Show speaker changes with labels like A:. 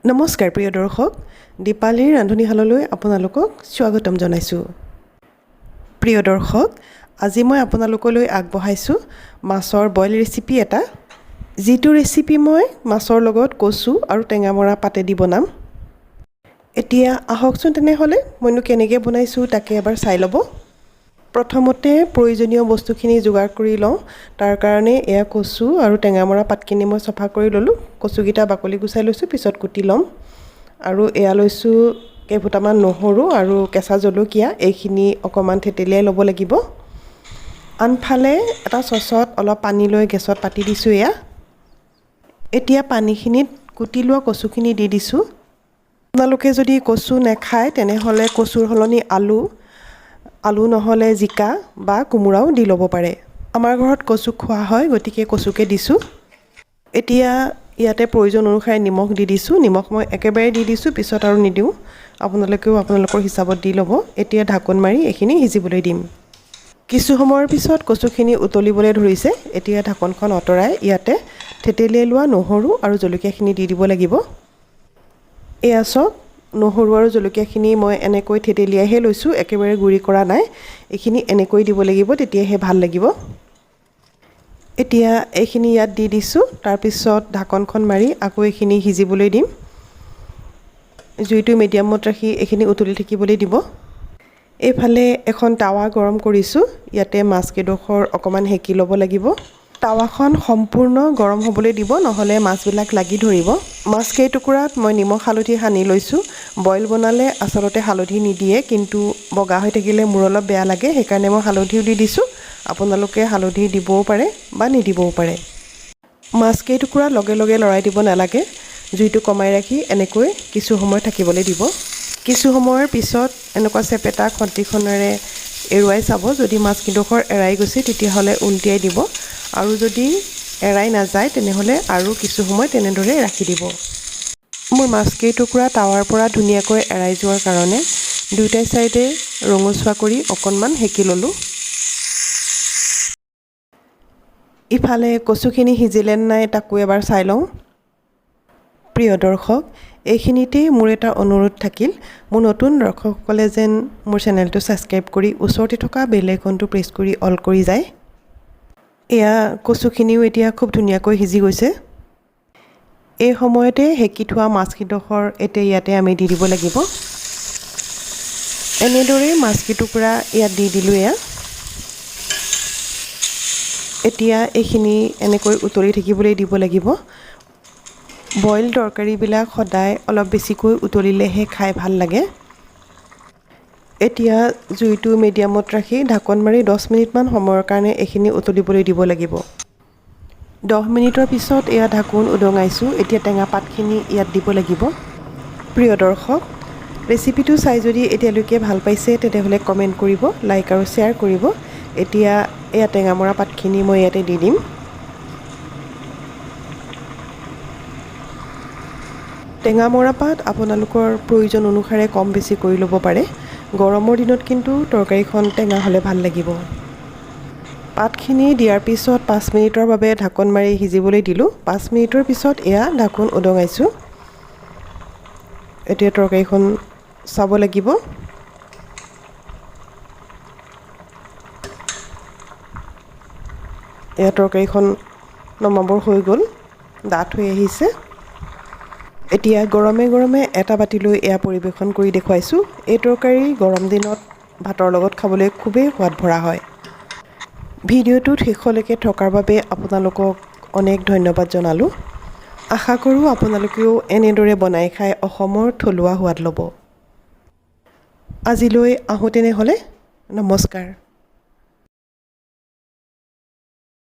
A: নমস্কাৰ প্ৰিয় দৰ্শক, দীপালীৰ ৰান্ধনীশাললৈ আপোনালোকক স্বাগতম জনাইছোঁ। প্ৰিয় দৰ্শক, আজি মই আপোনালোকলৈ আগবঢ়াইছোঁ মাছৰ বইল ৰেচিপি এটা, যিটো ৰেচিপি মই মাছৰ লগত কচু আৰু টেঙামৰা পাতেদি বনাম। এতিয়া আহকচোন তেনেহ'লে মইনো কেনেকৈ বনাইছোঁ তাকে এবাৰ চাই ল'ব। প্ৰথমতে প্ৰয়োজনীয় বস্তুখিনি যোগাৰ কৰি লওঁ। তাৰ কাৰণে এয়া কচু আৰু টেঙামৰা পাতখিনি মই চফা কৰি ল'লোঁ। কচুকেইটা বাকলি গুচাই লৈছোঁ, পিছত কুটি ল'ম। আৰু এয়া লৈছোঁ কেইফুটামান নহৰু আৰু কেঁচা জলকীয়া, এইখিনি অকণমান থেতেলিয়াই ল'ব লাগিব। আনফালে এটা চচত অলপ পানী লৈ গেছত পাতি দিছোঁ। এতিয়া পানীখিনিত কুটি লোৱা কচুখিনি দি দিছোঁ। আপোনালোকে যদি কচু নাখায় তেনেহ'লে কচুৰ সলনি আলু নহ'লে জিকা বা কোমোৰাও দি ল'ব পাৰে। আমাৰ ঘৰত কচু খোৱা হয়, গতিকে কচুকে দিছোঁ। এতিয়া ইয়াতে প্ৰয়োজন অনুসাৰে নিমখ দি দিছোঁ। নিমখ মই একেবাৰে দি দিছোঁ, পিছত আৰু নিদিওঁ। আপোনালোকেও আপোনালোকৰ হিচাপত দি ল'ব। এতিয়া ঢাকোন মাৰি এইখিনি সিজিবলৈ দিম। কিছু সময়ৰ পিছত কচুখিনি উতলিবলৈ ধৰিছে। এতিয়া ঢাকোনখন আঁতৰাই ইয়াতে থেতেলিয়াই লোৱা নহৰু আৰু জলকীয়াখিনি দি দিব লাগিব। এয়া চাওক, নহৰু আৰু জলকীয়াখিনি মই এনেকৈ থেতেলিয়াইহে লৈছোঁ, একেবাৰে গুড়ি কৰা নাই। এইখিনি এনেকৈ দিব লাগিব, তেতিয়াহে ভাল লাগিব। এতিয়া এইখিনি ইয়াত দি দিছোঁ। তাৰপিছত ঢাকনখন মাৰি আকৌ এইখিনি সিজিবলৈ দিম। জুইটো মিডিয়ামত ৰাখি এইখিনি উতলি থাকিবলৈ দিব। এইফালে এখন টাৱা গৰম কৰিছোঁ। ইয়াতে মাছকেইডোখৰ অকণমান সেকি ল'ব লাগিব। টাৱাখন সম্পূৰ্ণ গৰম হ'বলৈ দিব, নহ'লে মাছবিলাক লাগি ধৰিব। মাছ কেইটুকুৰাত মই নিমখ হালধি সানি লৈছোঁ। বইল বনালে আচলতে হালধি নিদিয়ে, কিন্তু বগা হৈ থাকিলে মোৰ অলপ বেয়া লাগে, সেইকাৰণে মই হালধিও দি দিছোঁ। আপোনালোকে হালধি দিবও পাৰে বা নিদিবও পাৰে। মাছ কেইটুকুৰা লগে লগে লৰাই দিব নালাগে। জুইটো কমাই ৰাখি এনেকৈ কিছু সময় থাকিবলৈ দিব। কিছু সময়ৰ পিছত এনেকুৱা চেপেটা খন্তিখনেৰে এৰুৱাই চাব। যদি মাছকেইডোখৰ এৰাই গৈছে তেতিয়াহ'লে উলটিয়াই দিব, আৰু যদি এৰাই নাযায় তেনেহ'লে আৰু কিছু সময় তেনেদৰে ৰাখি দিব। মোৰ মাছকেইটুকুৰা টাৱাৰ পৰা ধুনীয়াকৈ এৰাই যোৱাৰ কাৰণে দুয়োটা চাইডে ৰঙচুৱা কৰি অকণমান সেকি ল'লোঁ। ইফালে কচুখিনি সিজিলে নাই তাকো এবাৰ চাই লওঁ। প্ৰিয় দৰ্শক, এইখিনিতেই মোৰ এটা অনুৰোধ থাকিল। মোৰ নতুন দৰ্শকসকলে যেন মোৰ চেনেলটো ছাবস্ক্ৰাইব কৰি ওচৰতে থকা বেল আইকনটো প্ৰেছ কৰি অল কৰি যায়। এয়া কচুখিনিও এতিয়া খুব ধুনীয়াকৈ সিজি গৈছে। এই সময়তে সেকি থোৱা মাছকেইডোখৰ এতিয়া ইয়াতে আমি দি দিব লাগিব। এনেদৰেই মাছকেইটুকুৰা ইয়াত দি দিলোঁ। এতিয়া এইখিনি এনেকৈ উতলি থাকিবলৈ দিব লাগিব। বইল তৰকাৰীবিলাক সদায় অলপ বেছিকৈ উতলিলেহে খাই ভাল লাগে। এতিয়া জুইটো মিডিয়ামত ৰাখি ঢাকোন মাৰি 10 মিনিটমান সময়ৰ কাৰণে এইখিনি উতলিবলৈ দিব লাগিব। 10 মিনিটৰ পিছত এয়া ঢাকোন উদঙাইছোঁ। এতিয়া টেঙা পাতখিনি ইয়াত দিব লাগিব। প্ৰিয় দৰ্শক, ৰেচিপিটো চাই যদি এতিয়ালৈকে ভাল পাইছে তেনেহ'লে কমেণ্ট কৰিব, লাইক আৰু শ্বেয়াৰ কৰিব। এতিয়া এয়া টেঙামৰা পাতখিনি মই ইয়াতে দি দিম। টেঙামৰা পাত আপোনালোকৰ প্ৰয়োজন অনুসাৰে কম বেছি কৰি ল'ব পাৰে। গৰমৰ দিনত কিন্তু তৰকাৰীখন টেঙা হ'লে ভাল লাগিব। পাতখিনি দিয়াৰ পিছত 5 মিনিটৰ বাবে ঢাকোন মাৰি সিজিবলৈ দিলোঁ। 5 মিনিটৰ পিছত এয়া ঢাকোন উদঙাইছোঁ। এতিয়া তৰকাৰীখন চাব লাগিব। এয়া তৰকাৰীখন নমাবৰ হৈ গ'ল, ডাঠ হৈ আহিছে। এতিয়া গৰমে গৰমে এটা বাতিলৈ এয়া পৰিৱেশন কৰি দেখুৱাইছোঁ। এই তৰকাৰী গৰম দিনত ভাতৰ লগত খাবলৈ খুবেই সোৱাদ ভৰা হয়। ভিডিঅ'টোত শেষলৈকে থকাৰ বাবে আপোনালোকক অনেক ধন্যবাদ জনালোঁ। আশা কৰোঁ আপোনালোকেও এনেদৰে বনাই খাই অসমৰ থলুৱা সোৱাদ ল'ব। আজিলৈ আহোঁ তেনেহ'লে, নমস্কাৰ।